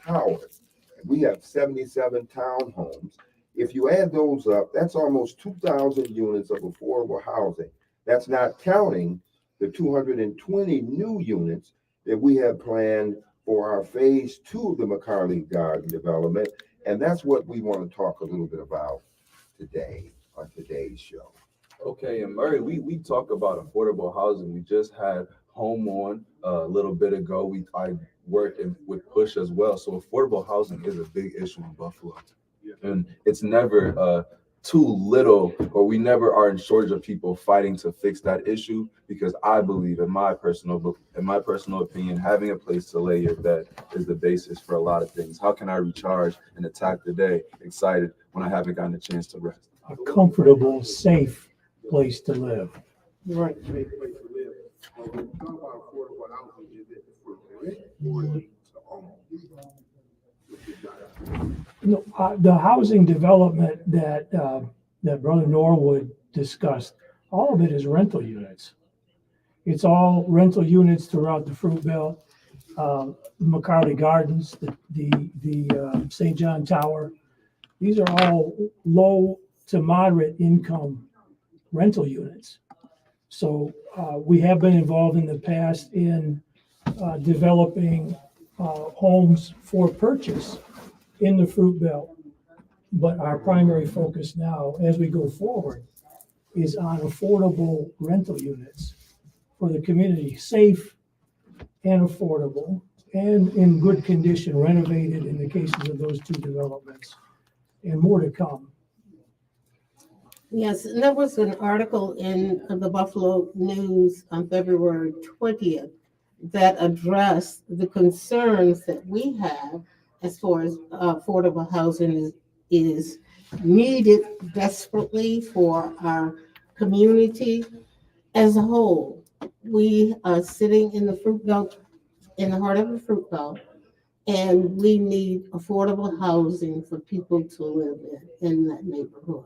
Howard. We have 77 townhomes. If you add those up, that's almost 2,000 units of affordable housing. That's not counting the 220 new units that we have planned for our phase two of the McCarley Garden development. And that's what we want to talk a little bit about today on today's show. Okay, and Murray, we talk about affordable housing. We just had home on a little bit ago. I work with Push as well. So affordable housing is a big issue in Buffalo. And it's never too little, or we never are in shortage of people fighting to fix that issue, because I believe, in my personal opinion, having a place to lay your bed is the basis for a lot of things. How can I recharge and attack the day excited when I haven't gotten a chance to rest? A comfortable, safe place to live. Right. Safe place to live. When we talk about affordable housing, is it for rent or is it to own? No, the housing development that Brother Norwood discussed, all of it is rental units. It's all rental units throughout the Fruit Belt, McCarley Gardens, the St. John Tower. These are all low to moderate income rental units. So we have been involved in the past in developing homes for purchase in the Fruit Belt. But our primary focus now, as we go forward, is on affordable rental units for the community, safe and affordable and in good condition, renovated in the cases of those two developments, and more to come. Yes, and there was an article in the Buffalo News on February 20th that addressed the concerns that we have as far as affordable housing is needed desperately for our community as a whole. We are sitting in the fruit belt, in the heart of the fruit belt, and we need affordable housing for people to live in that neighborhood.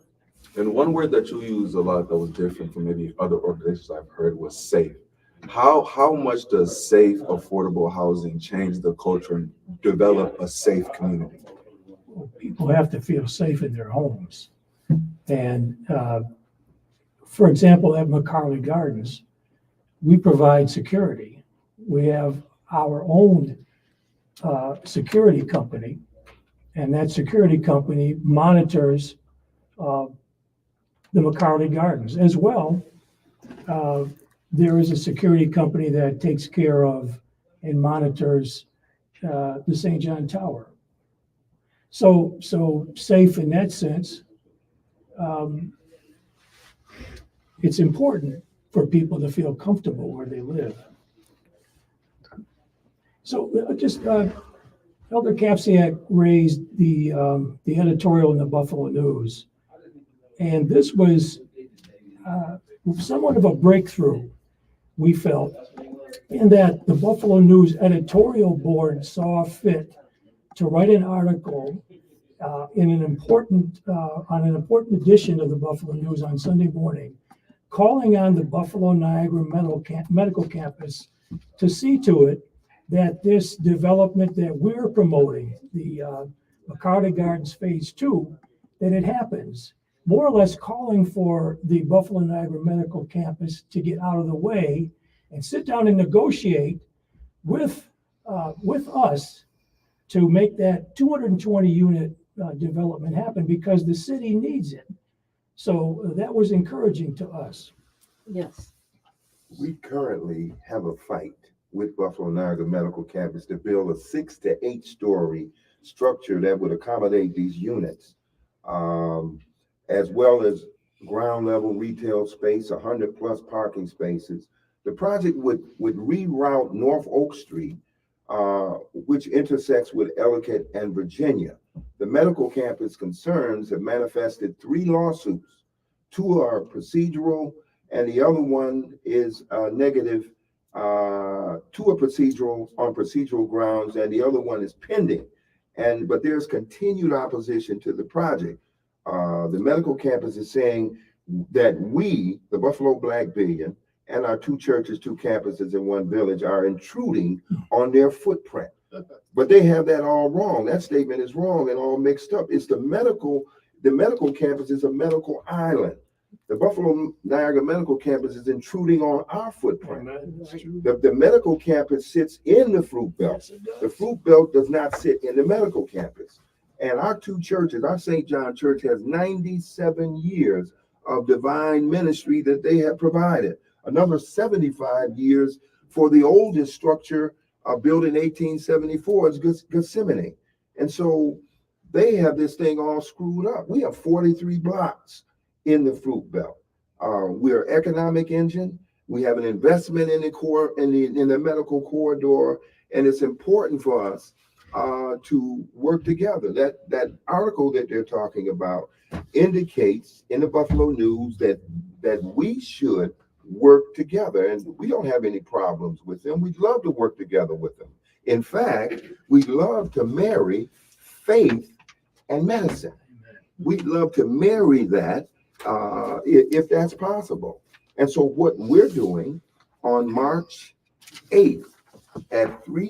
And one word that you use a lot that was different from maybe other organizations I've heard was safe. How much does safe, affordable housing change the culture and develop a safe community? People have to feel safe in their homes. And for example, at McCarley Gardens, we provide security. We have our own security company, and that security company monitors the McCarley Gardens. As well, there is a security company that takes care of and monitors the St. John Tower. So safe in that sense. It's important for people to feel comfortable where they live. So just Elder Kapsiak raised the editorial in the Buffalo News, and this was somewhat of a breakthrough, we felt, in that the Buffalo News editorial board saw fit to write an article in an important on an important edition of the Buffalo News on Sunday morning, calling on the Buffalo Niagara Medical Campus to see to it that this development that we're promoting, the McCarley Gardens Phase 2, that it happens. More or less calling for the Buffalo Niagara Medical Campus to get out of the way and sit down and negotiate with us to make that 220 unit development happen, because the city needs it. So that was encouraging to us. Yes. We currently have a fight with Buffalo Niagara Medical Campus to build a 6 to 8 story structure that would accommodate these units, as well as ground level retail space, 100 plus parking spaces. The project would reroute North Oak Street, which intersects with Ellicott and Virginia. The medical campus concerns have manifested 3 lawsuits. 2 are procedural, and the other one is negative. 2 are procedural on procedural grounds, and the other one is pending. But there's continued opposition to the project. The medical campus is saying that we, the Buffalo Black Billion, and our 2 churches, 2 campuses in 1 village, are intruding on their footprint. But they have that all wrong. That statement is wrong and all mixed up. It's the medical campus is a medical island. The Buffalo Niagara Medical Campus is intruding on our footprint. The medical campus sits in the fruit belt. The fruit belt does not sit in the medical campus. And our two churches, our St. John Church has 97 years of divine ministry that they have provided. Another 75 years for the oldest structure built in 1874 is Gethsemane. And so they have this thing all screwed up. We have 43 blocks in the fruit belt. We're an economic engine. We have an investment in the medical corridor, and it's important for us to work together. That article that they're talking about indicates in the Buffalo News that we should work together, and we don't have any problems with them. We'd love to work together with them. In fact, we'd love to marry faith and medicine. We'd love to marry that if that's possible. And so what we're doing on March 8th at 3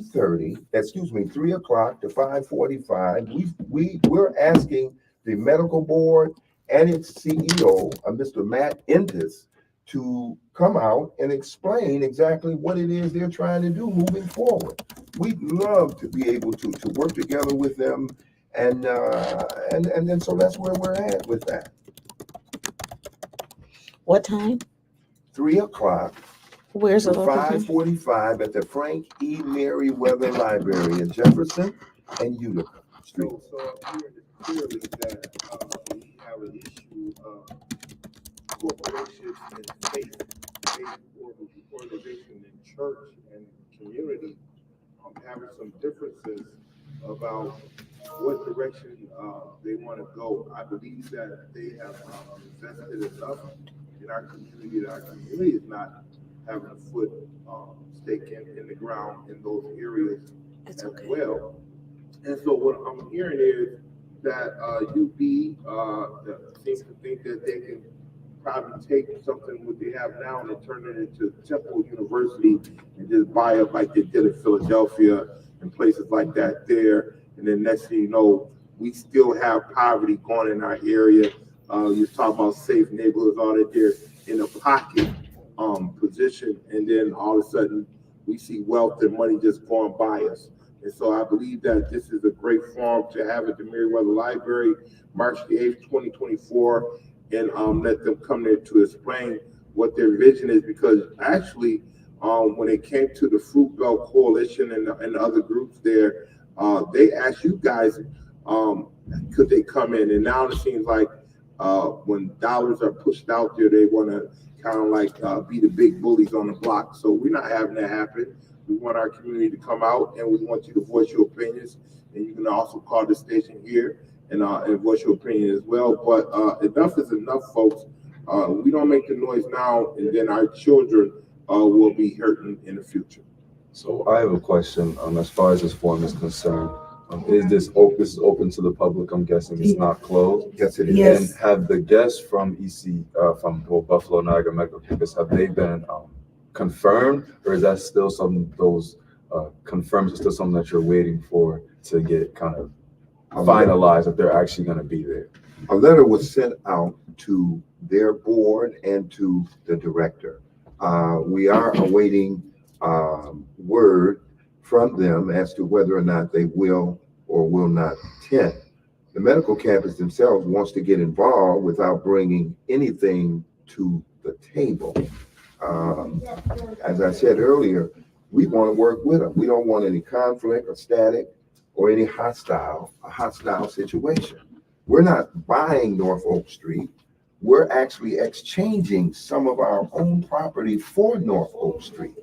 o'clock to 5:45, we're asking the medical board and its CEO, Mr. Matt Entis, to come out and explain exactly what it is they're trying to do moving forward. We'd love to be able to work together with them, and then so that's where we're at with that. What time? 3 o'clock Where's to the location? 5:45 at the Frank E. Merriweather Library in Jefferson and Utica Street. So I'm hearing it clearly that we have an issue of corporations and faith organization and church and community having some differences about what direction they want to go. I believe that they have invested enough in our community that our community is not having a foot stake in the ground in those areas It's as okay. well. And so what I'm hearing is that UB seems to think that they can probably take something what they have now and turn it into Temple University and just buy up like they did in Philadelphia and places like that there. And then next thing you know, we still have poverty going in our area. You talk about safe neighborhoods, all that there in a pocket position, and then all of a sudden we see wealth and money just going by us. And so I believe that this is a great forum to have at the Merriweather Library, March the 8th, 2024, and let them come there to explain what their vision is, because actually when it came to the Fruit Belt Coalition and the other groups there, they asked you guys, could they come in? And now it seems like when dollars are pushed out there, they want to kind of like be the big bullies on the block. So we're not having that happen. We want our community to come out, and we want you to voice your opinions. And you can also call the station here and voice your opinion as well. But enough is enough, folks. We don't make the noise now, and then our children will be hurting in the future. So I have a question. As far as this forum is concerned, is this open? This is open to the public. I'm guessing it's not closed. Yes, it is. Yes. And have the guests from from Buffalo Niagara Medical Campus, have they been confirmed, or is that still some those confirmed? Is still something that you're waiting for to get kind of finalized if they're actually going to be there? A letter was sent out to their board and to the director. We are awaiting word from them as to whether or not they will or will not attend. The medical campus themselves wants to get involved without bringing anything to the table. As I said earlier, we want to work with them. We don't want any conflict or static or any hostile situation. We're not buying North Oak Street. We're actually exchanging some of our own property for North Oak Street.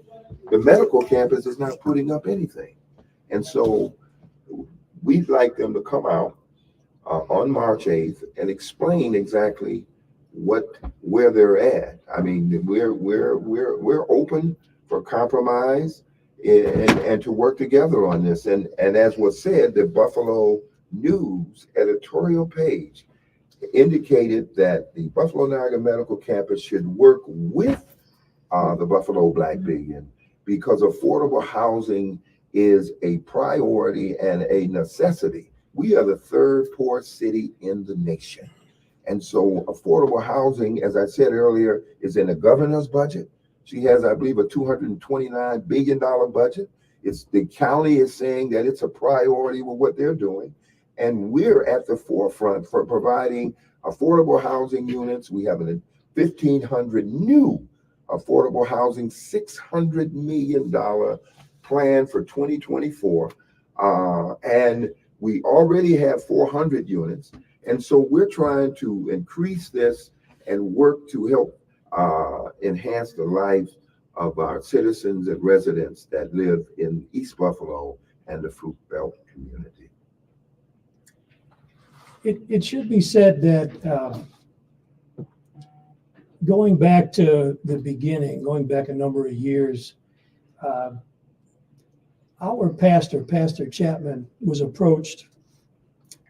The medical campus is not putting up anything. And so we'd like them to come out on March 8th and explain exactly where they're at. I mean, we're open for compromise and to work together on this. And as was said, the Buffalo News editorial page indicated that the Buffalo Niagara Medical Campus should work with the Buffalo Black Billion, because affordable housing is a priority and a necessity. We are the third poorest city in the nation. And so affordable housing, as I said earlier, is in the governor's budget. She has, I believe, a $229 billion budget. It's the county is saying that it's a priority with what they're doing. And we're at the forefront for providing affordable housing units. We have 1,500 new affordable housing, $600 million plan for 2024. And we already have 400 units. And so we're trying to increase this and work to help enhance the life of our citizens and residents that live in East Buffalo and the Fruit Belt community. It should be said that going back to the beginning, going back a number of years, our pastor, Pastor Chapman, was approached,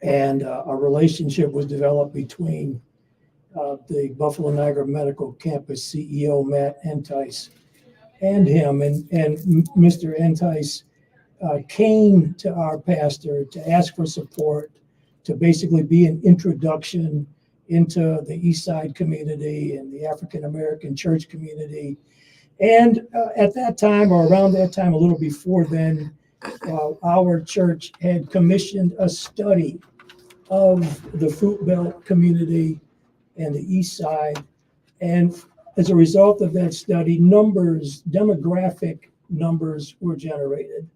and a relationship was developed between the Buffalo Niagara Medical Campus CEO, Matt Entice, and him. And Mr. Entice came to our pastor to ask for support, to basically be an introduction into the East Side community and the African American church community. And at that time, or around that time, a little before then, our church had commissioned a study of the Fruit Belt community and the East Side. And as a result of that study, demographic numbers were generated.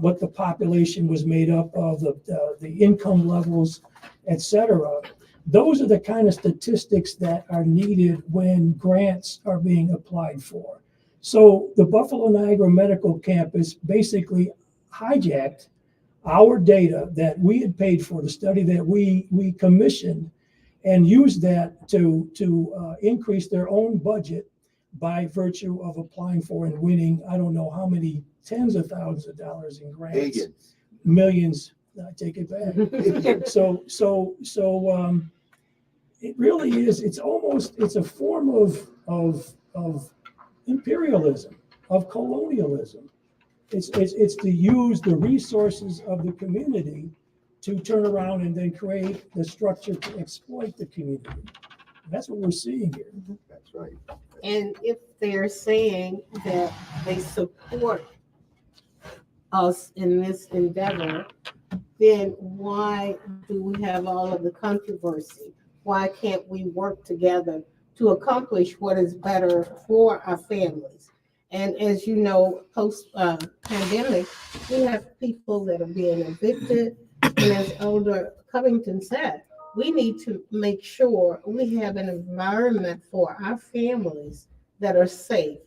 What the population was made up of, the income levels, etc. Those are the kind of statistics that are needed when grants are being applied for. So the Buffalo Niagara Medical Campus basically hijacked our data that we had paid for, the study that we commissioned, and used that to increase their own budget by virtue of applying for and winning, I don't know how many tens of thousands of dollars in grants. Millions. I take it back. So it really is. It's a form of imperialism, of colonialism. It's to use the resources of the community to turn around and then create the structure to exploit the community. And that's what we're seeing here. That's right. And if they're saying that they support us in this endeavor, then why do we have all of the controversy? Why can't we work together to accomplish what is better for our families? And as you know, post-pandemic, we have people that are being evicted. And as Elder Covington said, we need to make sure we have an environment for our families that are safe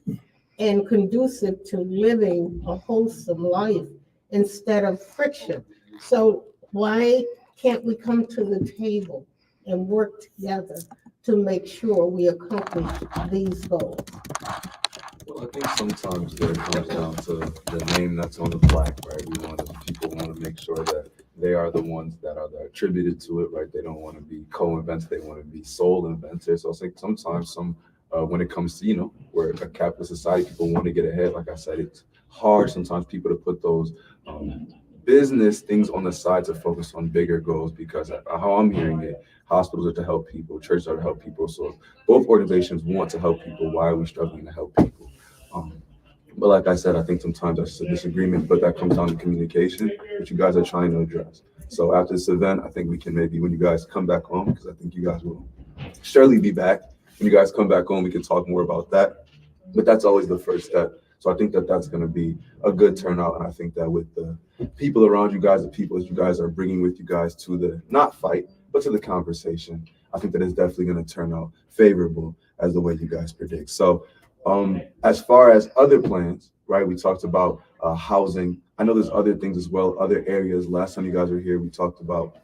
and conducive to living a wholesome life instead of friction. So why can't we come to the table and work together to make sure we accomplish these goals? Well, I think sometimes it comes down to the name that's on the plaque, right? People want to make sure that they are the ones that are attributed to it, right? They don't want to be co-inventors, they want to be sole inventors. So I think sometimes when it comes to, we're a capitalist society, people want to get ahead. Like I said, it's hard sometimes people to put those business things on the side to focus on bigger goals, because how I'm hearing it, hospitals are to help people, churches are to help people. So if both organizations want to help people, why are we struggling to help people? But like I said, I think sometimes that's a disagreement, but that comes down to communication, which you guys are trying to address. So after this event, I think we can maybe, when you guys come back home, because I think you guys will surely be back. When you guys come back home, we can talk more about that. But that's always the first step. So I think that that's going to be a good turnout. And I think that with the people around you guys, the people that you guys are bringing with you guys to the, not fight, but to the conversation, I think that it's definitely going to turn out favorable as the way you guys predict. So as far as other plans, right, we talked about housing. I know there's other things as well, other areas. Last time you guys were here, we talked about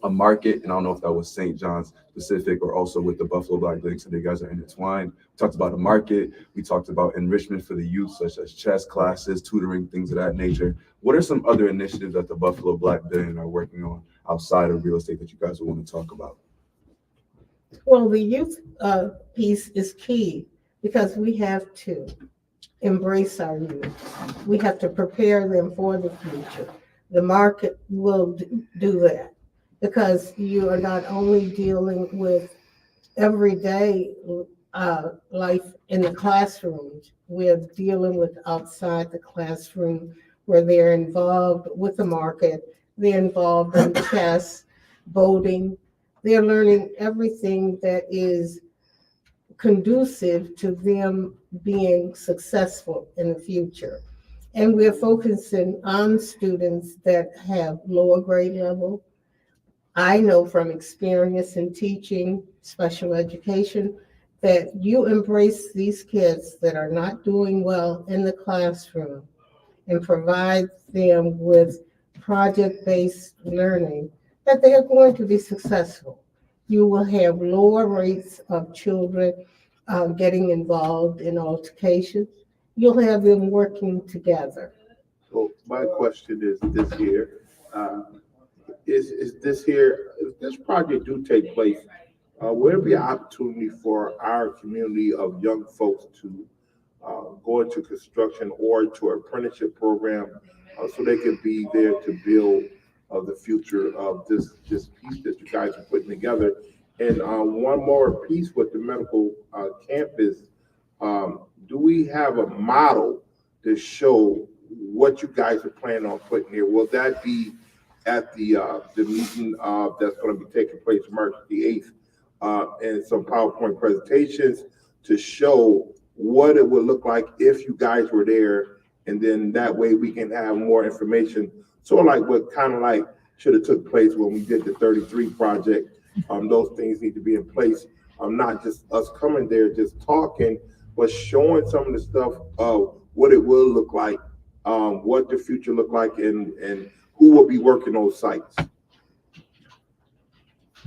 a market, and I don't know if that was St. John's specific or also with the Buffalo Black League, so you guys are intertwined. We talked about a market. We talked about enrichment for the youth, such as chess classes, tutoring, things of that nature. What are some other initiatives that the Buffalo Black Billion are working on outside of real estate that you guys would want to talk about? Well, the youth piece is key, because we have to embrace our youth. We have to prepare them for the future. The market will do that because you are not only dealing with everyday life in the classrooms, we're dealing with outside the classroom where they're involved with the market, they're involved in chess, voting, they're learning everything that is conducive to them being successful in the future. And we're focusing on students that have lower grade level. I know from experience in teaching special education that you embrace these kids that are not doing well in the classroom and provide them with project-based learning, that they are going to be successful. You will have lower rates of children getting involved in altercations. You'll have them working together. So my question is this here, is this here, if this project do take place, will there be an opportunity for our community of young folks to go into construction or to an apprenticeship program so they can be there to build the future of this piece that you guys are putting together? And one more piece with the medical campus, do we have a model to show what you guys are planning on putting here? Will that be at the meeting that's going to be taking place March the 8th, and some PowerPoint presentations to show what it would look like if you guys were there, and then that way we can have more information. Sort of like what kind of like should have took place when we did the 33 project. Those things need to be in place. Not just us coming there just talking, but showing some of the stuff of what it will look like, what the future look like, and who will be working those sites.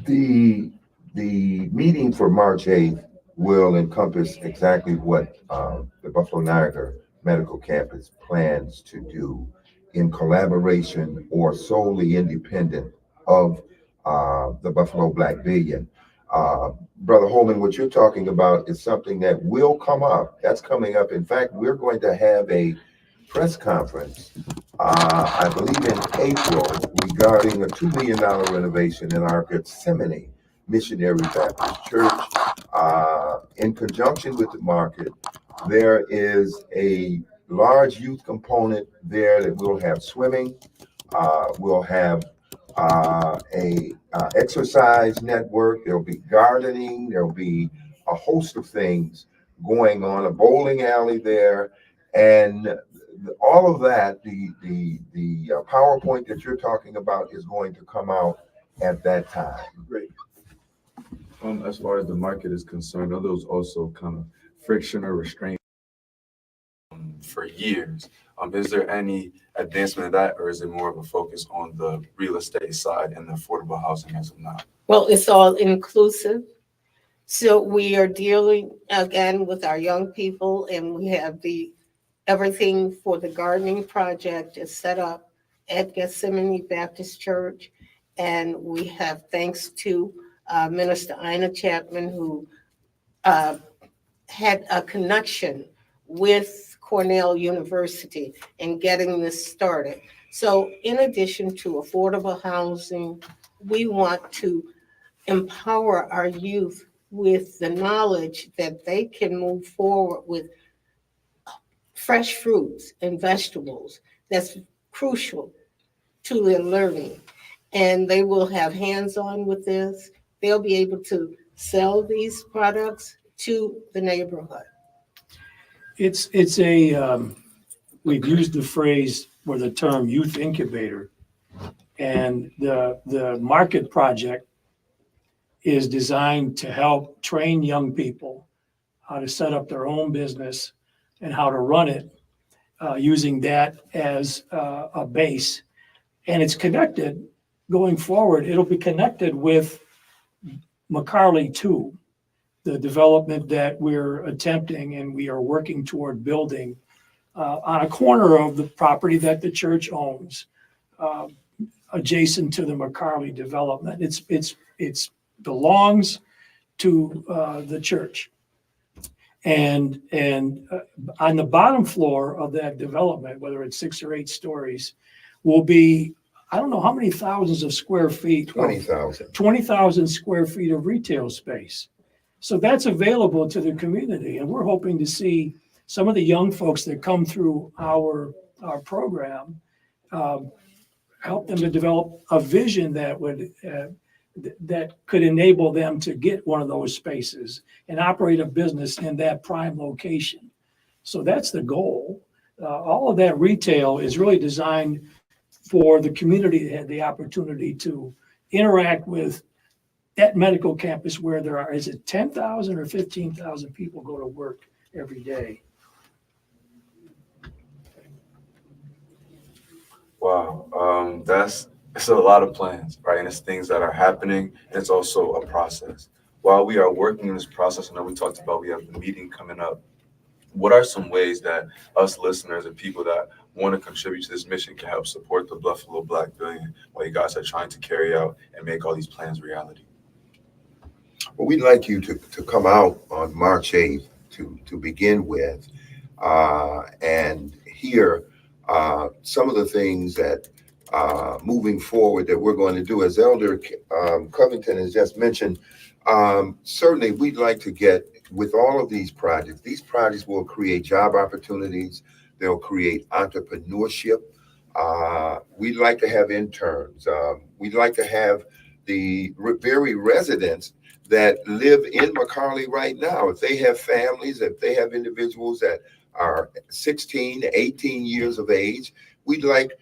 The meeting for March 8th will encompass exactly what the Buffalo Niagara Medical Campus plans to do in collaboration or solely independent of the Buffalo Black Billion. Brother Holman, what you're talking about is something that will come up. That's coming up. In fact, we're going to have a press conference, I believe in April, regarding a $2 million renovation in our Gethsemane Missionary Baptist Church. In conjunction with the market, there is a large youth component there that will have swimming. We'll have a exercise network. There'll be gardening. There'll be a host of things going on. A bowling alley there, and all of that. The PowerPoint that you're talking about is going to come out at that time. Great. As far as the market is concerned, there was also kind of friction or restraint for years. Is there any advancement of that, or is it more of a focus on the real estate side and the affordable housing as of now? Well, it's all inclusive. So we are dealing again with our young people, and we have everything for the gardening project is set up at Gethsemane Baptist Church. And we have, thanks to Minister Ina Chapman, who had a connection with Cornell University in getting this started. So in addition to affordable housing, we want to empower our youth with the knowledge that they can move forward with fresh fruits and vegetables. That's crucial to their learning. And they will have hands-on with this. They'll be able to sell these products to the neighborhood. We've used the phrase or the term youth incubator, and the market project is designed to help train young people how to set up their own business and how to run it, using that as a base. And it's connected going forward. It'll be connected with McCarley 2, the development that we're attempting and we are working toward building on a corner of the property that the church owns, adjacent to the McCarley development. It belongs to the church. And on the bottom floor of that development, whether it's 6 or 8 stories, will be, I don't know how many thousands of square feet. 20,000. 20,000 square feet of retail space. So that's available to the community. And we're hoping to see some of the young folks that come through our program, help them to develop a vision that would, that could enable them to get one of those spaces and operate a business in that prime location. So that's the goal. All of that retail is really designed for the community to have the opportunity to interact with that medical campus where there are, is it 10,000 or 15,000 people go to work every day? Wow, it's a lot of plans, right? And it's things that are happening. And it's also a process. While we are working in this process, I know we talked about we have the meeting coming up. What are some ways that us listeners and people that want to contribute to this mission can help support the Buffalo Black Billion while you guys are trying to carry out and make all these plans reality? Well, we'd like you to come out on March 8th to begin with and hear some of the things that moving forward that we're going to do. As Elder Covington has just mentioned, certainly we'd like to get with all of these projects. These projects will create job opportunities. They'll create entrepreneurship. We'd like to have interns. We'd like to have the very residents that live in McCarley right now. If they have families, if they have individuals that are 16 to 18 years of age, we'd like,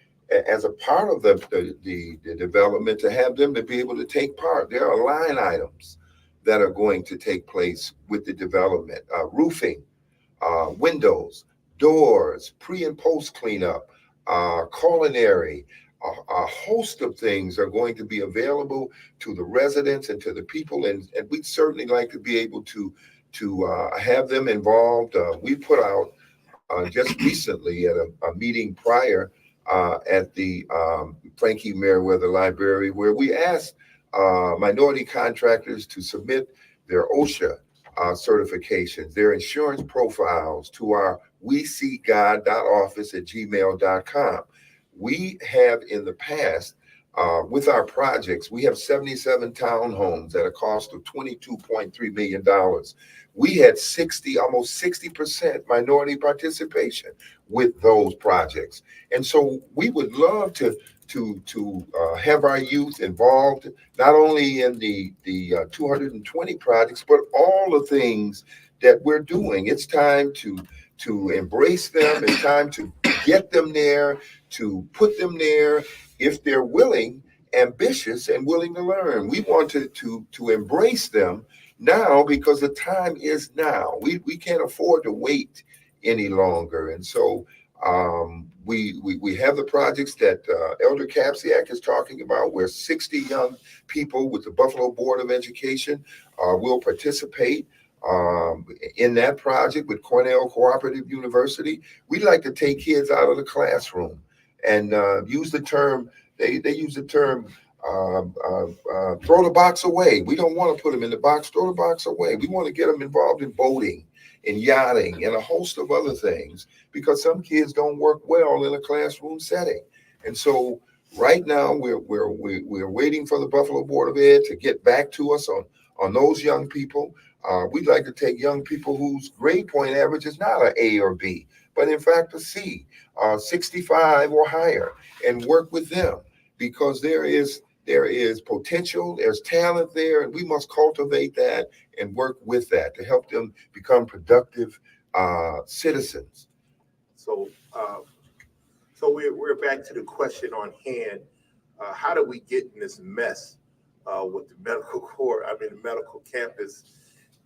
as a part of the development, to have them to be able to take part. There are line items that are going to take place with the development: roofing, windows, doors, pre and post cleanup, culinary. A host of things are going to be available to the residents and to the people, and we'd certainly like to be able to have them involved. We put out just recently at a meeting prior at the Frankie Merriweather Library, where we asked minority contractors to submit their OSHA certifications, their insurance profiles to our weseekgod.office@gmail.com. We have in the past, with our projects, we have 77 townhomes at a cost of $22.3 million. We had almost 60% minority participation with those projects. And so we would love to have our youth involved, not only in the 220 projects, but all the things that we're doing. It's time to embrace them. It's time to get them there, to put them there if they're willing, ambitious, and willing to learn. We want to embrace them now because the time is now. We can't afford to wait any longer. And so we have the projects that Elder Kapsiak is talking about, where 60 young people with the Buffalo Board of Education will participate in that project with Cornell Cooperative University. We'd like to take kids out of the classroom and use the term, they use the term, throw the box away. We don't want to put them in the box, throw the box away. We want to get them involved in boating and yachting and a host of other things, because some kids don't work well in a classroom setting. And so right now we're waiting for the Buffalo Board of Ed to get back to us on those young people. We'd like to take young people whose grade point average is not an A or B, but in fact a C, 65 or higher, and work with them, because there is potential, there's talent there, and we must cultivate that and work with that to help them become productive citizens. So we're back to the question on hand. How do we get in this mess with the medical campus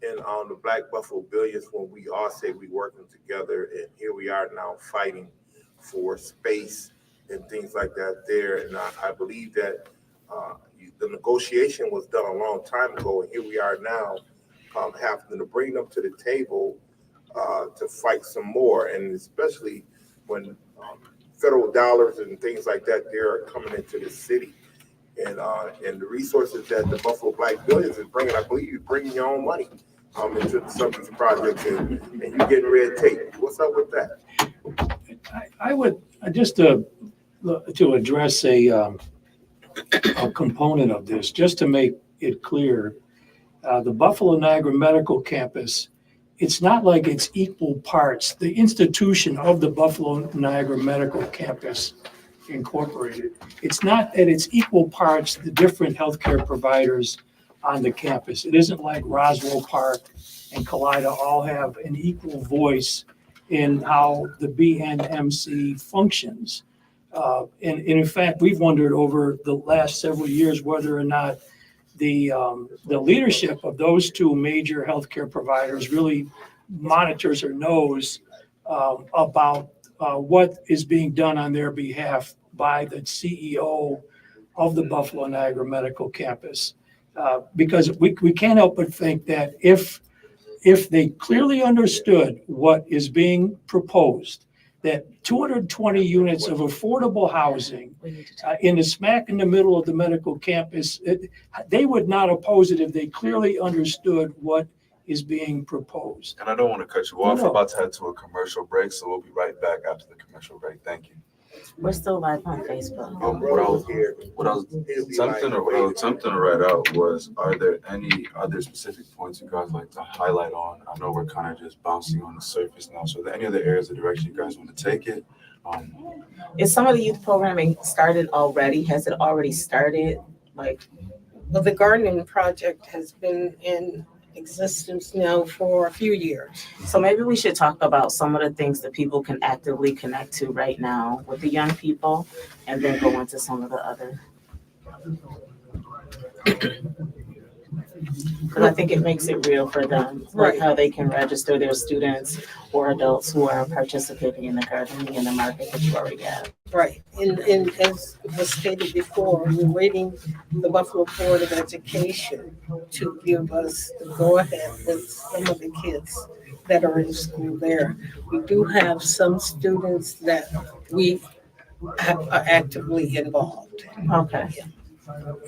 and on the Black Buffalo Billions, when we all say we working together, and here we are now fighting for space and things like that there. And I believe that the negotiation was done a long time ago, and here we are now having to bring them to the table to fight some more, and especially when federal dollars and things like that they're coming into the city, and the resources that the Buffalo Black Billions is bringing. I believe you're bringing your own money into some of these projects and you getting red tape. What's up with that? I would, just to address a component of this, just to make it clear, the Buffalo Niagara Medical Campus, it's not like it's equal parts. The institution of the Buffalo Niagara Medical Campus Incorporated, it's not that it's equal parts the different healthcare providers on the campus. It isn't like Roswell Park and Kaleida all have an equal voice in how the BNMC functions. And in fact, we've wondered over the last several years whether or not the leadership of those two major healthcare providers really monitors or knows about what is being done on their behalf by the CEO of the Buffalo Niagara Medical Campus. Because we can't help but think that if they clearly understood what is being proposed, that 220 units of affordable housing in the smack in the middle of the medical campus, they would not oppose it if they clearly understood what is being proposed. And I don't want to cut you off. No. We're about to head to a commercial break, so we'll be right back after the commercial break. Thank you. We're still live on Facebook. What I was attempting to write out was, are there any other specific points you guys like to highlight on? I know we're kind of just bouncing on the surface now. So are there any other areas of direction you guys want to take it? Is some of the youth programming started already? Has it already started? Well, the gardening project has been in existence now for a few years. So maybe we should talk about some of the things that people can actively connect to right now with the young people, and then go into some of the other. Because I think it makes it real for them, like how they can register their students or adults who are participating in the gardening in the market that you already have. Right, and as was stated before, we're waiting the Buffalo Board of Education to give us the go-ahead with some of the kids that are in school there. We do have some students that we are actively involved. Okay.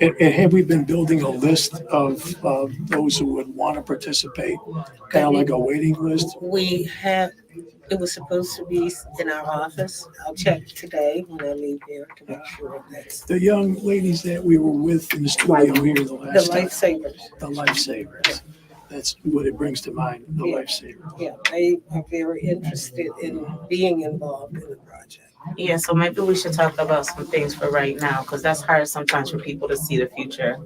And have we been building a list of those who would want to participate, kind of like a waiting list? We have, it was supposed to be in our office. I'll check today when I leave here to make sure that's The young ladies that we were with in the studio here the the last time. lifesavers. The lifesavers. That's what it brings to mind, the Yeah. lifesavers. Yeah, they are very interested in being involved in the project. Yeah, so maybe we should talk about some things for right now, because that's hard sometimes for people to see the future,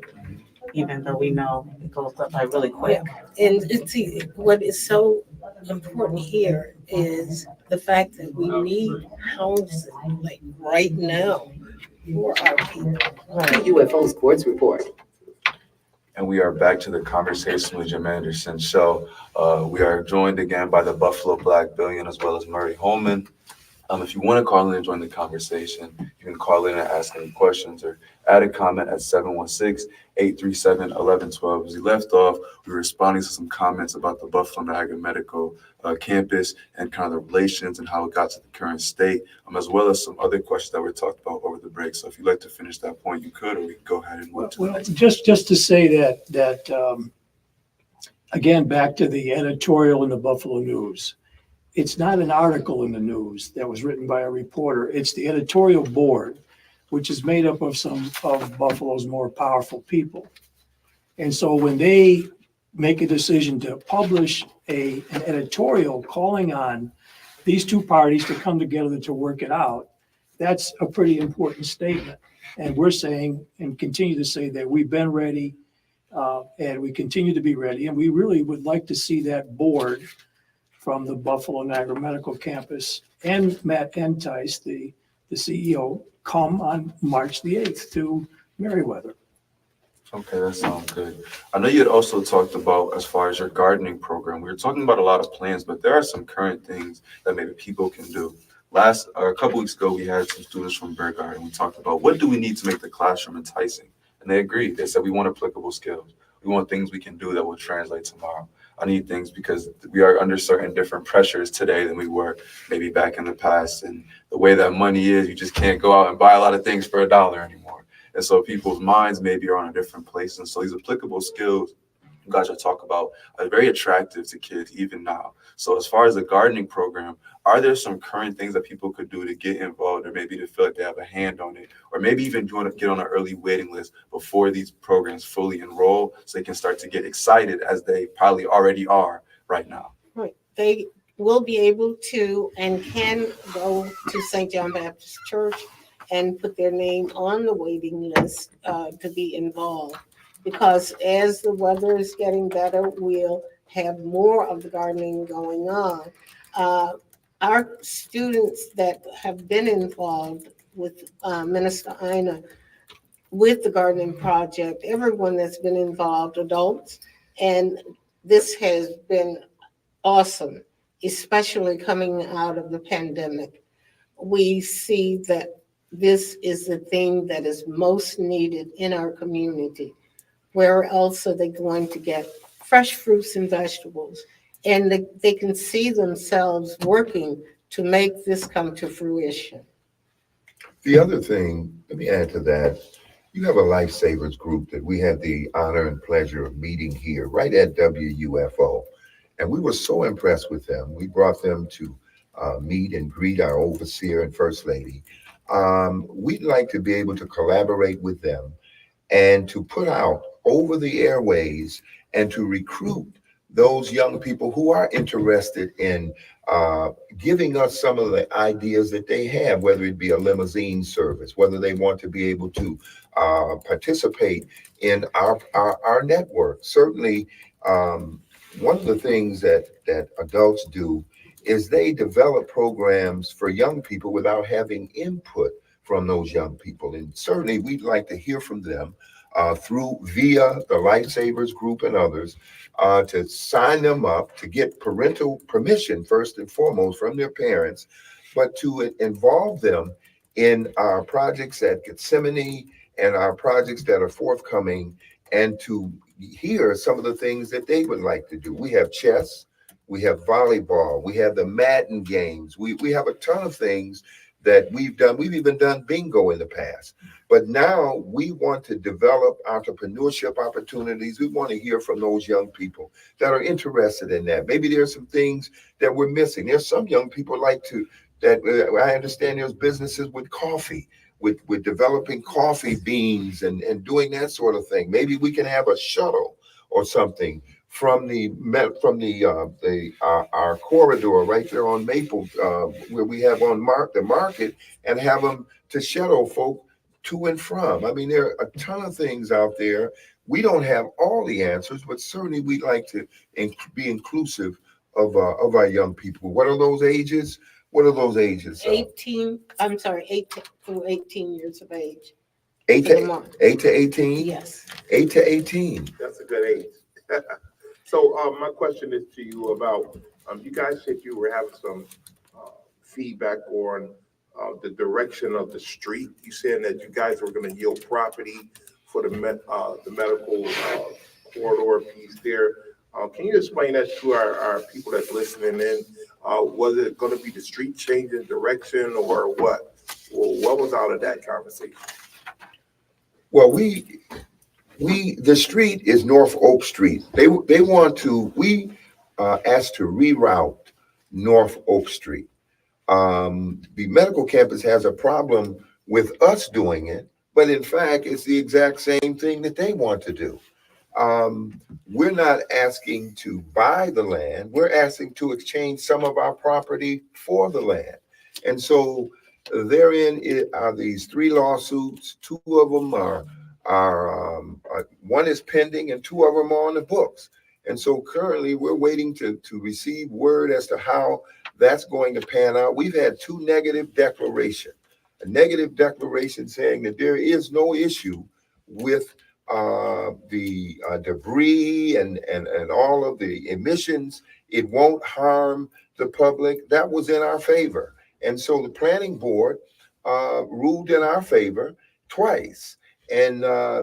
even though we know it goes up by really quick. And see, what is so important here is the fact that we need housing, like right now, for our people. UFO sports report. And we are back to the conversation with Jim Anderson show. We are joined again by the Buffalo Black Billion as well as Murray Holman. If you want to call in and join the conversation, you can call in and ask any questions or add a comment at 716-837-1112. As we left off, we were responding to some comments about the Buffalo Niagara Medical Campus and kind of the relations and how it got to the current state, as well as some other questions that were talked about over the break. So if you'd like to finish that point, you could, or we can go ahead and move to the Well, next. just to say that again, back to the editorial in the Buffalo News. It's not an article in the news that was written by a reporter. It's the editorial board, which is made up of some of Buffalo's more powerful people. And so when they make a decision to publish an editorial calling on these two parties to come together to work it out, that's a pretty important statement. And we're saying and continue to say that we've been ready and we continue to be ready. And we really would like to see that board from the Buffalo Niagara Medical Campus and Matt Entice, the CEO, come on March the 8th to Merriweather. Okay, that sounds good. I know you had also talked about, as far as your gardening program, we were talking about a lot of plans, but there are some current things that maybe people can do. A couple weeks ago, we had some students from Bear Garden. We talked about what do we need to make the classroom enticing? And they agreed. They said, we want applicable skills. We want things we can do that will translate tomorrow. I need things because we are under certain different pressures today than we were maybe back in the past. And the way that money is, you just can't go out and buy a lot of things for $1 anymore. And so people's minds maybe are on a different place. And so these applicable skills you guys are talking about are very attractive to kids even now. So as far as the gardening program, are there some current things that people could do to get involved, or maybe to feel like they have a hand on it, or maybe even get on an early waiting list before these programs fully enroll, so they can start to get excited as they probably already are right now? Right. They will be able to and can go to St. John Baptist Church and put their name on the waiting list to be involved. Because as the weather is getting better, we'll have more of the gardening going on. Our students that have been involved with Minister Ina with the gardening project, everyone that's been involved, adults, and this has been awesome, especially coming out of the pandemic. We see that this is the thing that is most needed in our community. Where else are they going to get fresh fruits and vegetables? And they can see themselves working to make this come to fruition. The other thing, let me add to that, you have a Lifesavers group that we had the honor and pleasure of meeting here right at WUFO. And we were so impressed with them. We brought them to meet and greet our overseer and first lady. We'd like to be able to collaborate with them and to put out over the airways and to recruit those young people who are interested in giving us some of the ideas that they have, whether it be a limousine service, whether they want to be able to participate in our network. Certainly, one of the things that adults do is they develop programs for young people without having input from those young people. And certainly we'd like to hear from them via the Lifesavers group and others, to sign them up, to get parental permission first and foremost from their parents, but to involve them in our projects at Gethsemane and our projects that are forthcoming, and to hear some of the things that they would like to do. We have chess, we have volleyball, we have the Madden games, we have a ton of things that we've done. We've even done bingo in the past. But now we want to develop entrepreneurship opportunities. We want to hear from those young people that are interested in that. Maybe there's some things that we're missing. There's some young people I understand there's businesses with coffee, with developing coffee beans and doing that sort of thing. Maybe we can have a shuttle or something from our corridor right there on Maple, where we have on the market, and have them to shuttle folk to and from. I mean, there are a ton of things out there. We don't have all the answers, but certainly we'd like to be inclusive of our young people. What are those ages? 18 through 18 years of age. 8 for the to month. 8 to 18. Yes. 8 to 18. That's a good age. So my question is to you about, you guys said you were having some feedback on the direction of the street. You saying that you guys were going to yield property for the medical corridor piece there. Can you explain that to our people that's listening in? Was it going to be the street changing direction, or what? Well, what was out of that conversation? Well, the street is North Oak Street. We asked to reroute North Oak Street. The medical campus has a problem with us doing it, but in fact, it's the exact same thing that they want to do. We're not asking to buy the land. We're asking to exchange some of our property for the land. And so therein are these 3 lawsuits. 2 of them are one is pending and 2 of them are on the books. And so currently we're waiting to receive word as to how that's going to pan out. We've had 2 negative declarations. A negative declaration saying that there is no issue with the debris and all of the emissions. It won't harm the public. That was in our favor. And so the planning board ruled in our favor twice. And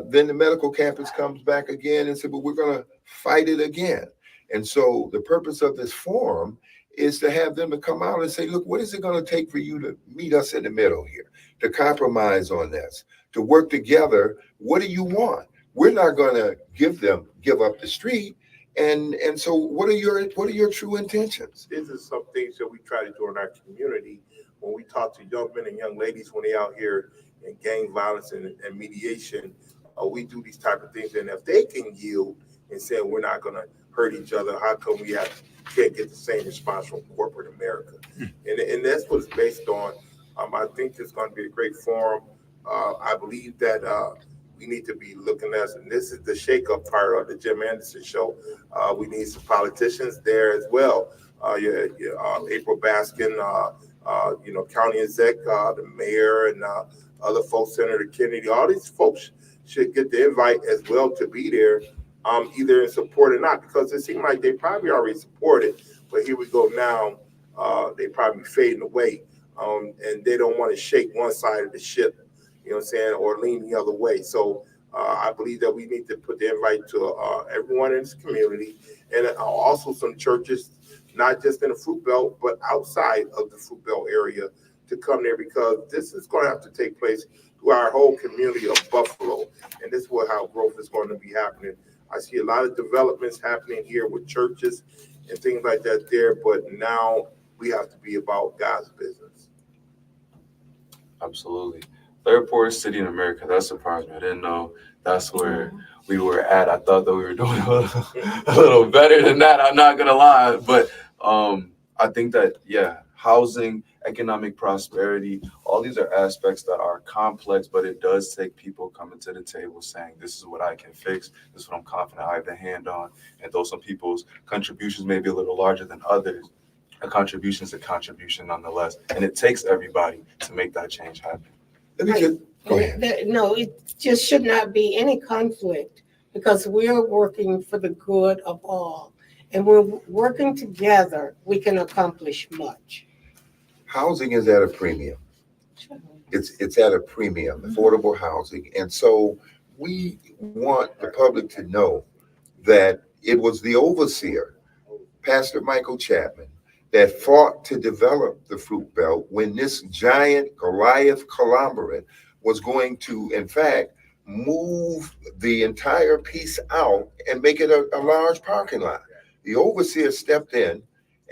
then the medical campus comes back again and said, well, we're going to fight it again. And so the purpose of this forum is to have them to come out and say, look, what is it going to take for you to meet us in the middle here, to compromise on this, to work together? What do you want? we're not going to give up the street. And so what are your true intentions? This is some things that we try to do in our community when we talk to young men and young ladies when they out here in gang violence and mediation. We do these type of things, and if they can yield and say we're not going to hurt each other, how come we can't get the same response from corporate America? And that's what it's based on. I think it's going to be a great forum. I believe that we need to be looking at, and this is the shake-up part of the Jim Anderson show. We need some politicians there as well. April Baskin, county exec, the mayor, and other folks, Senator Kennedy. All these folks should get the invite as well to be there, either in support or not, because it seems like they probably already supported, but here we go now. They probably fading away, and they don't want to shake one side of the ship. You know what I'm saying, or lean the other way. So I believe that we need to put the invite to everyone in this community, and also some churches, not just in the Fruit Belt, but outside of the Fruit Belt area, to come there, because this is going to have to take place through our whole community of Buffalo, and this is how growth is going to be happening. I see a lot of developments happening here with churches and things like that there, but now we have to be about God's business. Absolutely. Third poorest city in America. That surprised me. I didn't know that's where we were at. I thought that we were doing a little better than that. I'm not gonna lie, but I think that housing, economic prosperity, all these are aspects that are complex, but it does take people coming to the table saying, this is what I can fix, this is what I'm confident I have the hand on. And though some people's contributions may be a little larger than others, a contribution is a contribution nonetheless. And it takes everybody to make that change happen. Let me just go ahead. No, it just should not be any conflict, because we're working for the good of all. And when working together, we can accomplish much. Housing is at a premium. It's at a premium, affordable housing. And so we want the public to know that it was the overseer, Pastor Michael Chapman, that fought to develop the Fruit Belt when this giant Goliath conglomerate was going to, in fact, move the entire piece out and make it a large parking lot. The overseer stepped in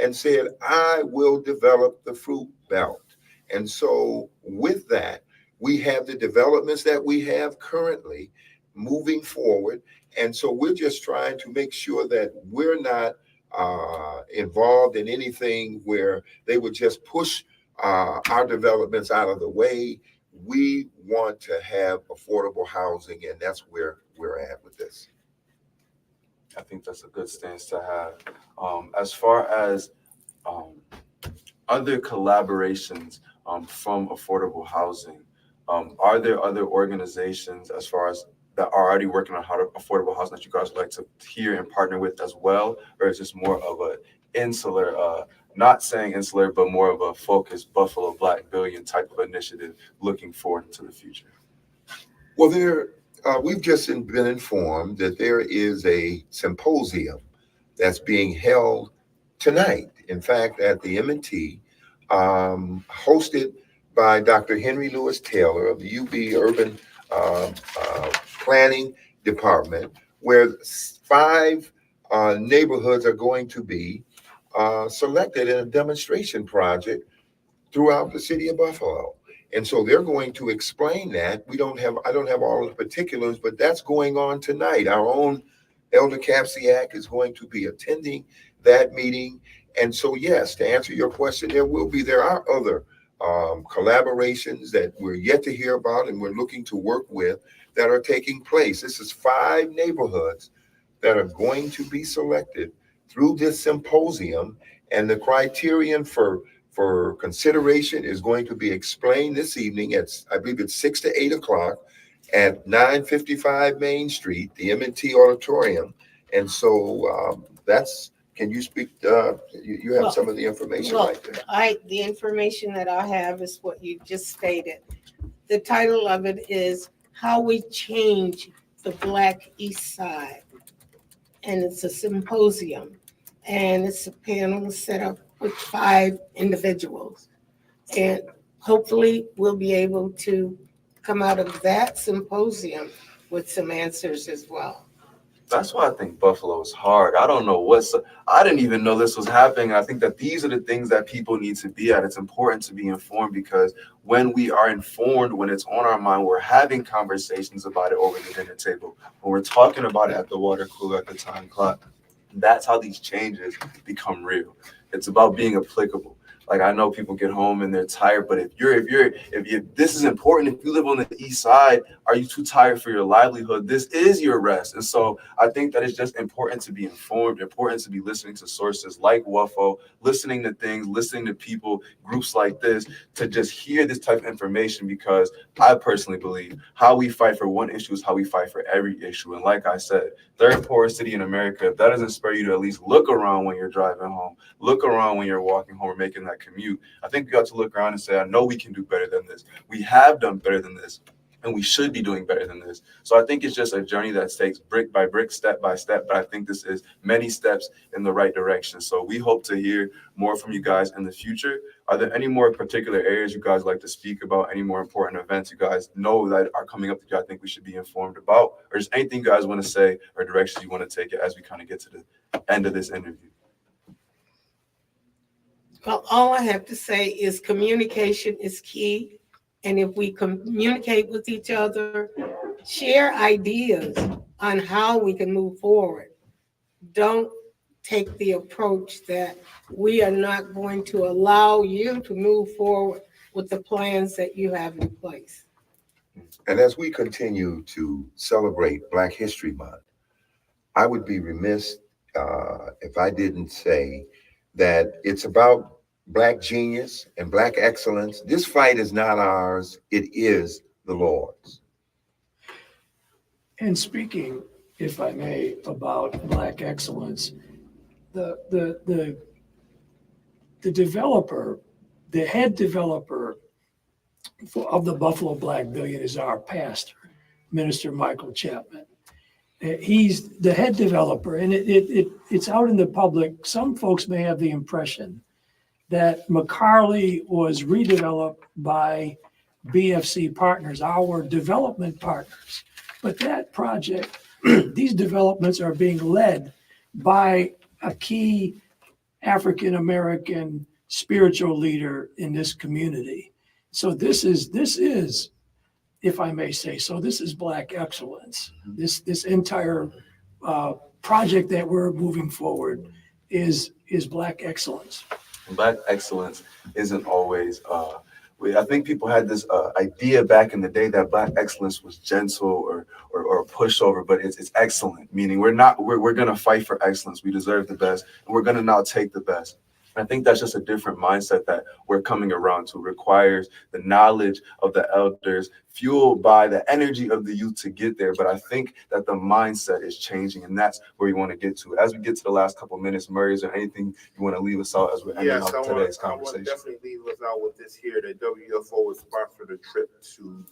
and said, I will develop the Fruit Belt. And so with that, we have the developments that we have currently moving forward. And so we're just trying to make sure that we're not involved in anything where they would just push our developments out of the way. We want to have affordable housing, and that's where we're at with this. I think that's a good stance to have. As far as other collaborations from affordable housing, are there other organizations as far as that are already working on affordable housing that you guys would like to hear and partner with as well? Or is this more of an insular, not saying insular, but more of a focused Buffalo Black Billion type of initiative looking forward into the future? Well, we've just been informed that there is a symposium that's being held tonight, in fact, at the M&T, hosted by Dr. Henry Lewis Taylor of the UB Urban Planning Department, where 5 neighborhoods are going to be selected in a demonstration project throughout the city of Buffalo. And so they're going to explain that. I don't have all of the particulars, but that's going on tonight. Our own Elder Capsiak is going to be attending that meeting. And so, yes, to answer your question, there are other collaborations that we're yet to hear about and we're looking to work with that are taking place. This is 5 neighborhoods that are going to be selected through this symposium, and the criterion for consideration is going to be explained this evening I believe it's 6 to 8 o'clock at 955 Main Street, the M&T Auditorium. And so can you speak, you have some of the information right there. The information that I have is what you just stated. The title of it is How We Change the Black East Side. And it's a symposium, and it's a panel set up with 5 individuals. And hopefully we'll be able to come out of that symposium with some answers as well. That's why I think Buffalo is hard. I don't know I didn't even know this was happening. I think that these are the things that people need to be at. It's important to be informed because when we are informed, when it's on our mind, we're having conversations about it over the dinner table. When we're talking about it at the water cooler, at the time clock, that's how these changes become real. It's about being applicable. Like I know people get home and they're tired, but if this is important, if you live on the east side, are you too tired for your livelihood? This is your rest. And so I think that it's just important to be informed, important to be listening to sources like WUFO, listening to things, listening to people, groups like this, to just hear this type of information, because I personally believe how we fight for one issue is how we fight for every issue. And like I said, third poorest city in America, if that doesn't spur you to at least look around when you're driving home, look around when you're walking home or making that commute, I think you got to look around and say, I know we can do better than this. We have done better than this, and we should be doing better than this. So I think it's just a journey that takes brick by brick, step by step, but I think this is many steps in the right direction. So we hope to hear more from you guys in the future. Are there any more particular areas you guys like to speak about? Any more important events you guys know that are coming up that you think we should be informed about? Or just anything you guys want to say or directions you want to take it as we kind of get to the end of this interview? Well, all I have to say is communication is key. And if we communicate with each other, share ideas on how we can move forward, don't take the approach that we are not going to allow you to move forward with the plans that you have in place. And as we continue to celebrate Black History Month, I would be remiss if I didn't say that it's about Black genius and Black excellence. This fight is not ours, it is the Lord's. And speaking, if I may, about Black excellence, the developer, the head developer of the Buffalo Black Billion is our pastor, Minister Michael Chapman. He's the head developer, and it's out in the public. Some folks may have the impression that McCarley was redeveloped by BFC partners, our development partners. But that project, these developments are being led by a key African-American spiritual leader in this community. So this is, if I may say so, this is Black excellence. This entire project that we're moving forward is Black excellence. Black excellence isn't always I think people had this idea back in the day that Black excellence was gentle or a pushover, but it's excellent, meaning we're going to fight for excellence. We deserve the best, and we're going to now take the best. I think that's just a different mindset that we're coming around to. It requires the knowledge of the elders, fueled by the energy of the youth to get there. But I think that the mindset is changing, and that's where we want to get to. As we get to the last couple of minutes, Murray, is there anything you want to leave us out as we're ending Yes, up today's conversation? I want to definitely leave us out with this here, that WFO will sponsor the trip to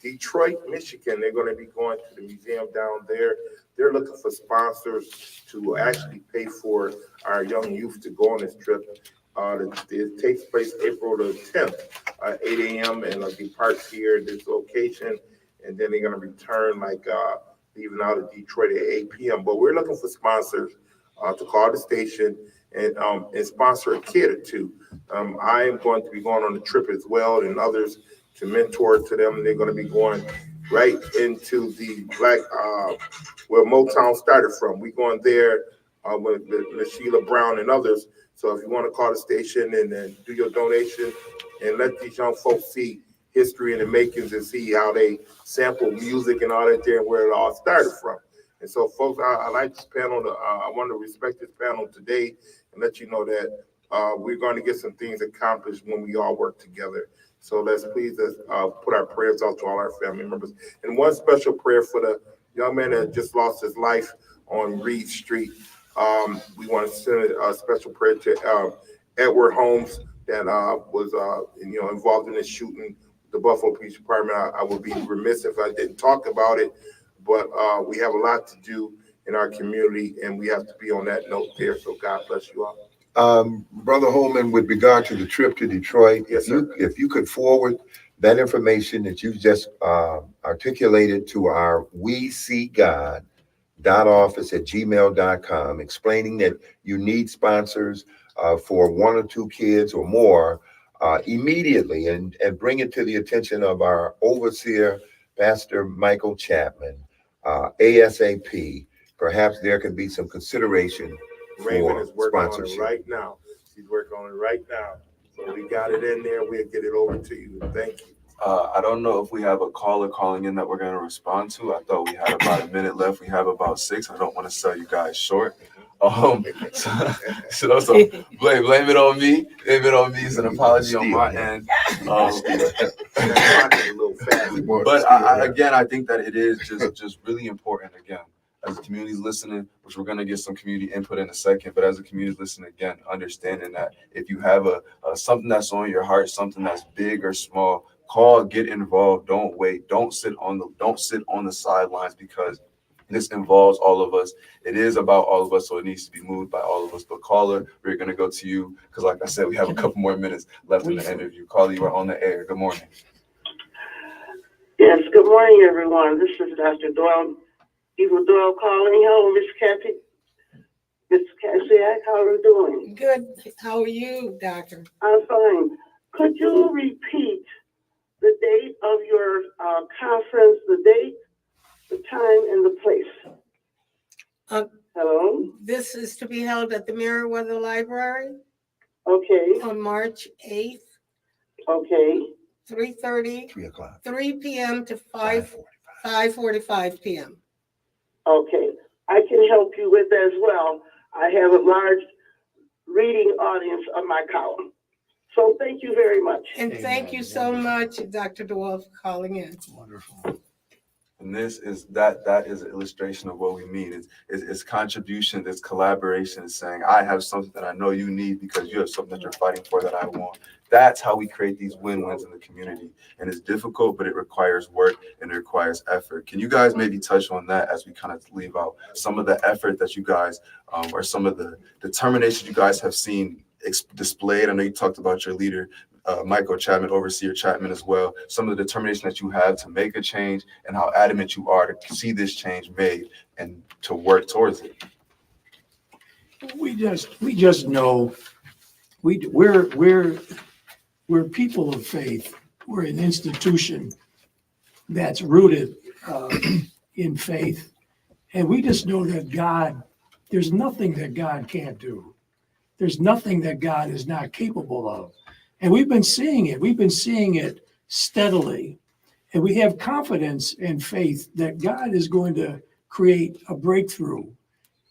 Detroit, Michigan. They're going to be going to the museum down there. They're looking for sponsors to actually pay for our young youth to go on this trip. It takes place April the 10th, 8 a.m. and they'll depart here at this location. And then they're going to return leaving out of Detroit at 8 p.m. But we're looking for sponsors to call the station and sponsor a kid or two. I am going to be going on the trip as well, and others to mentor to them. They're going to be going right into the Black, where Motown started from. We're going there with the Sheila Brown and others. So if you want to call the station and then do your donation and let these young folks see history and the makings and see how they sample music and all that there and where it all started from. And so, folks, I like this panel. I want to respect this panel today and let you know that we're going to get some things accomplished when we all work together. So let's please put our prayers out to all our family members. And one special prayer for the young man that just lost his life on Reed Street. We want to send a special prayer to Edward Holmes that was involved in this shooting. The Buffalo Police Department. I would be remiss if I didn't talk about it, but we have a lot to do in our community, and we have to be on that note there. So God bless you all. Brother Holman, with regard to the trip to Detroit, Yes, if you could forward that information that you just articulated to our WeSeeGod.office@gmail.com, explaining that you need sponsors for 1 or 2 kids or more immediately, and bring it to the attention of our overseer, Pastor Michael Chapman, ASAP. Perhaps there can be some consideration Raymond for is working on it sponsorship. right now. He's working on it right now. So we got it in there. We'll get it over to you. Thank you. I don't know if we have a caller calling in that we're going to respond to. I thought we had about a minute left. We have about 6. I don't want to sell you guys short. So blame it on me. Blame it on me. It's an apology on my end. But I think that it is just really important, again, as the community's listening, which we're going to get some community input in a second, but as the community's listening, again, understanding that if you have a something that's on your heart, something that's big or small, call, get involved. Don't wait. Don't sit on the sidelines, because this involves all of us. It is about all of us, so it needs to be moved by all of us. But caller, we're going to go to you because, like I said, we have a couple more minutes left in the interview. Caller, you are on the air. Good morning. Yes, good morning, everyone. This is Dr. Doyle, Evil Doyle calling. Hello, Miss Kathy. Miss Cassiak, how are you doing? Good. How are you, doctor? I'm fine. Could you repeat the date of your conference, the date, the time, and the place? Hello? This is to be held at the Meriwether Library Okay, on March 8th, okay, 3:30, 3 p.m. to 5:45 p.m. okay. I can help you with that as well. I have a large reading audience of my column. So thank you very much. And thank you so much, Dr. DeWolf, for calling in. Wonderful. And this is that is an illustration of what we mean. It's contribution, it's collaboration, it's saying, I have something that I know you need because you have something that you're fighting for that I want. That's how we create these win-wins in the community. And it's difficult, but it requires work and it requires effort. Can you guys maybe touch on that as we kind of leave out some of the effort that you guys, or some of the determination you guys have seen displayed? I know you talked about your leader, Michael Chapman, Overseer Chapman as well. Some of the determination that you have to make a change and how adamant you are to see this change made and to work towards it. We just know we're people of faith. We're an institution that's rooted in faith, and we just know that God. There's nothing that God can't do. There's nothing that God is not capable of. And we've been seeing it. We've been seeing it steadily. And we have confidence and faith that God is going to create a breakthrough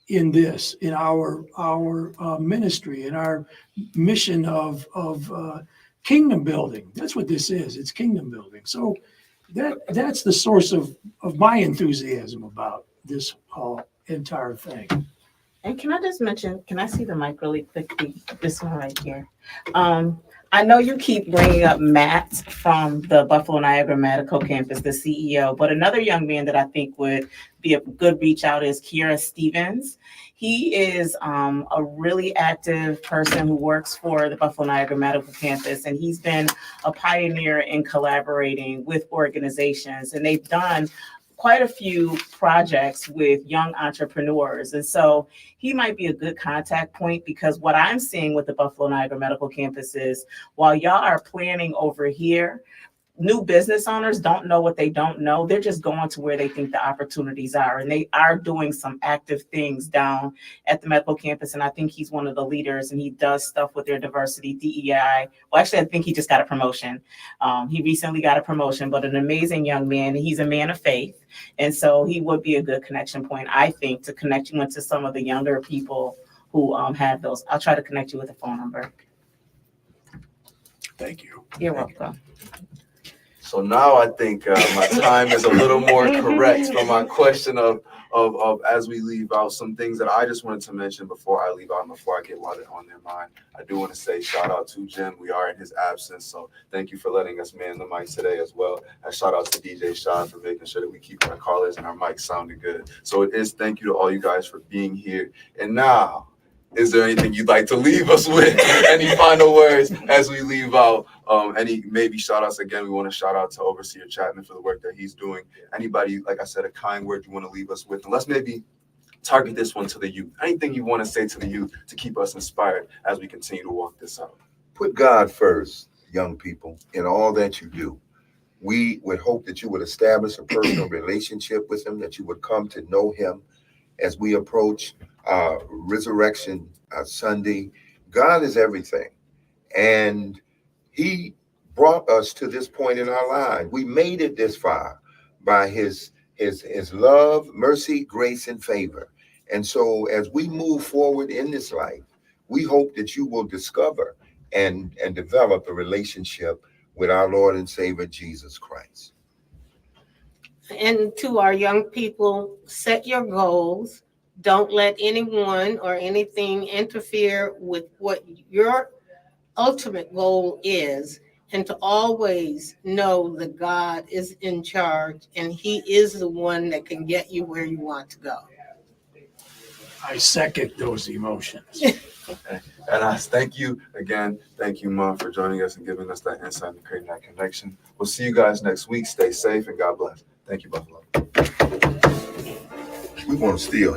in this, in our ministry, in our mission of kingdom building. That's what this is. It's kingdom building. So that's the source of my enthusiasm about this whole entire thing. And can I just mention, can I see the mic really quickly? This one right here. I know you keep bringing up Matt from the Buffalo Niagara Medical Campus, the CEO, but another young man that I think would be a good reach out is Kiera Stevens. He is a really active person who works for the Buffalo Niagara Medical Campus, and he's been a pioneer in collaborating with organizations, and they've done quite a few projects with young entrepreneurs. And so he might be a good contact point, because what I'm seeing with the Buffalo Niagara Medical Campus is, while y'all are planning over here, new business owners don't know what they don't know. They're just going to where they think the opportunities are. And they are doing some active things down at the medical campus. And I think he's one of the leaders, and he does stuff with their diversity, DEI. Well, actually, I think he just got a promotion. He recently got a promotion, but an amazing young man. He's a man of faith. And so he would be a good connection point, I think, to connect you into some of the younger people who have those. I'll try to connect you with a phone number. Thank you. You're welcome. So now I think my time is a little more correct for my question of as we leave out some things that I just wanted to mention before I leave out and before I get what on their mind. I do want to say shout out to Jim. We are in his absence, so thank you for letting us man the mic today as well. And shout out to DJ Sean for making sure that we keep our callers and our mics sounding good. So it is thank you to all you guys for being here. And now is there anything you'd like to leave us with? Any final words as we leave out? Any maybe shout outs again? We want to shout out to Overseer Chapman for the work that he's doing. Anybody, like I said, a kind word you want to leave us with? And let's maybe target this one to the youth. Anything you want to say to the youth to keep us inspired as we continue to walk this out? Put God first, young people, in all that you do. We would hope that you would establish a personal relationship with him, that you would come to know him as we approach Resurrection Sunday. God is everything. And he brought us to this point in our lives. We made it this far by his love, mercy, grace, and favor. And so as we move forward in this life, we hope that you will discover and develop a relationship with our Lord and Savior, Jesus Christ. And to our young people, set your goals. Don't let anyone or anything interfere with what your ultimate goal is, and to always know that God is in charge and he is the one that can get you where you want to go. I second those emotions. And I thank you again. Thank you, Mom, for joining us and giving us that insight and creating that connection. We'll see you guys next week. Stay safe and God bless. Thank you, Buffalo. We want to steal